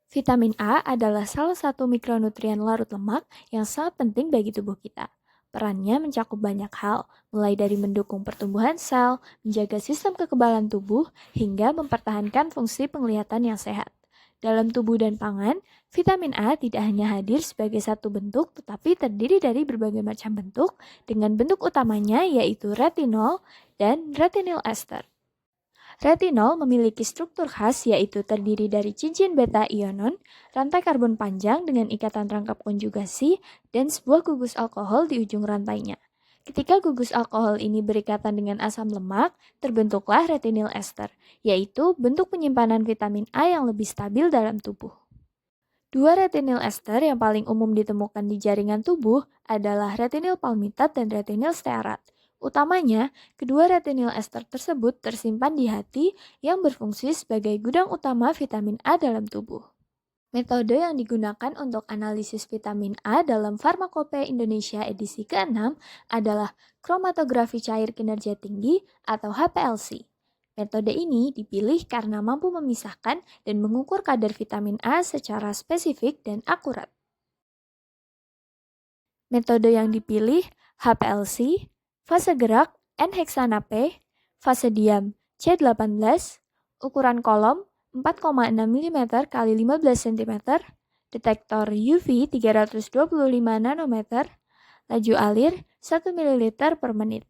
Vitamin A adalah salah satu mikronutrien larut lemak yang sangat penting bagi tubuh kita. Perannya mencakup banyak hal, mulai dari mendukung pertumbuhan sel, menjaga sistem kekebalan tubuh, hingga mempertahankan fungsi penglihatan yang sehat. Dalam tubuh dan pangan, vitamin A tidak hanya hadir sebagai satu bentuk, tetapi terdiri dari berbagai macam bentuk, dengan bentuk utamanya yaitu retinol dan retinil ester. Retinol memiliki struktur khas yaitu terdiri dari cincin beta-ionon, rantai karbon panjang dengan ikatan rangkap konjugasi, dan sebuah gugus alkohol di ujung rantainya. Ketika gugus alkohol ini berikatan dengan asam lemak, terbentuklah retinil ester, yaitu bentuk penyimpanan vitamin A yang lebih stabil dalam tubuh. Dua retinil ester yang paling umum ditemukan di jaringan tubuh adalah retinil palmitat dan retinil stearat. Utamanya, kedua retinil ester tersebut tersimpan di hati yang berfungsi sebagai gudang utama vitamin A dalam tubuh. Metode yang digunakan untuk analisis vitamin A dalam Farmakope Indonesia edisi ke-6 adalah kromatografi cair kinerja tinggi atau HPLC. Metode ini dipilih karena mampu memisahkan dan mengukur kadar vitamin A secara spesifik dan akurat. Metode yang dipilih HPLC, fase gerak N-hexana-P, fase diam C18, ukuran kolom 4,6 mm x 15 cm, detektor UV 325 nanometer, laju alir 1 ml per menit.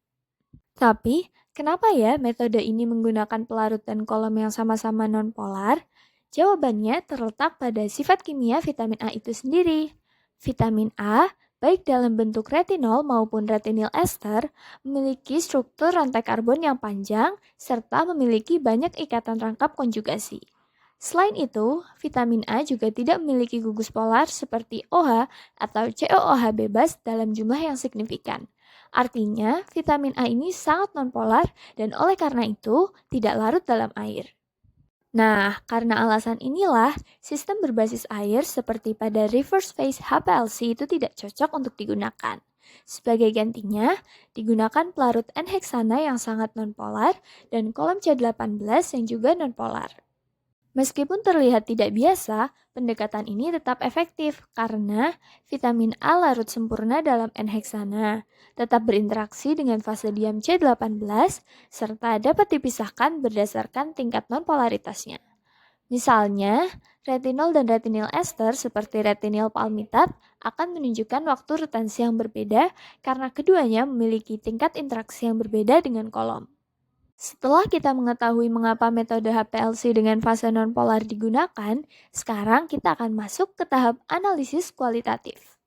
Tapi, kenapa ya metode ini menggunakan pelarut dan kolom yang sama-sama nonpolar? Jawabannya terletak pada sifat kimia vitamin A itu sendiri. Vitamin A, baik dalam bentuk retinol maupun retinil ester, memiliki struktur rantai karbon yang panjang serta memiliki banyak ikatan rangkap konjugasi. Selain itu, vitamin A juga tidak memiliki gugus polar seperti OH atau COOH bebas dalam jumlah yang signifikan. Artinya, vitamin A ini sangat nonpolar dan oleh karena itu tidak larut dalam air. Nah, karena alasan inilah, sistem berbasis air seperti pada reverse phase HPLC itu tidak cocok untuk digunakan. Sebagai gantinya, digunakan pelarut N-heksana yang sangat nonpolar dan kolom C18 yang juga nonpolar. Meskipun terlihat tidak biasa, pendekatan ini tetap efektif karena vitamin A larut sempurna dalam N-heksana, tetap berinteraksi dengan fase diam C18, serta dapat dipisahkan berdasarkan tingkat nonpolaritasnya. Misalnya, retinol dan retinil ester seperti retinil palmitat akan menunjukkan waktu retensi yang berbeda karena keduanya memiliki tingkat interaksi yang berbeda dengan kolom. Setelah kita mengetahui mengapa metode HPLC dengan fase nonpolar digunakan, sekarang kita akan masuk ke tahap analisis kualitatif.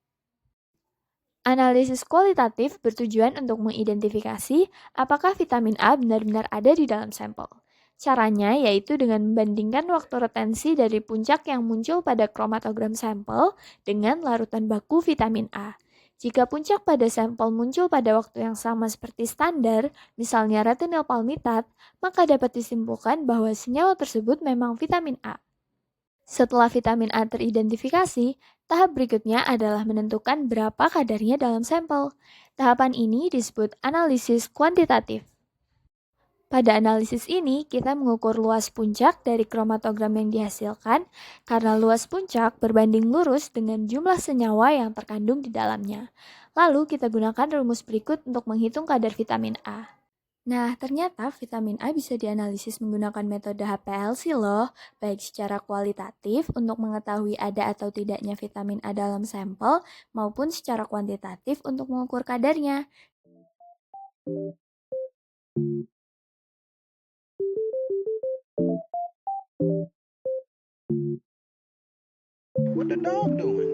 Analisis kualitatif bertujuan untuk mengidentifikasi apakah vitamin A benar-benar ada di dalam sampel. Caranya yaitu dengan membandingkan waktu retensi dari puncak yang muncul pada kromatogram sampel dengan larutan baku vitamin A. Jika puncak pada sampel muncul pada waktu yang sama seperti standar, misalnya retinil palmitat, maka dapat disimpulkan bahwa senyawa tersebut memang vitamin A. Setelah vitamin A teridentifikasi, tahap berikutnya adalah menentukan berapa kadarnya dalam sampel. Tahapan ini disebut analisis kuantitatif. Pada analisis ini, kita mengukur luas puncak dari kromatogram yang dihasilkan karena luas puncak berbanding lurus dengan jumlah senyawa yang terkandung di dalamnya. Lalu kita gunakan rumus berikut untuk menghitung kadar vitamin A. Nah, ternyata vitamin A bisa dianalisis menggunakan metode HPLC loh, baik secara kualitatif untuk mengetahui ada atau tidaknya vitamin A dalam sampel, maupun secara kuantitatif untuk mengukur kadarnya. What the dog doing?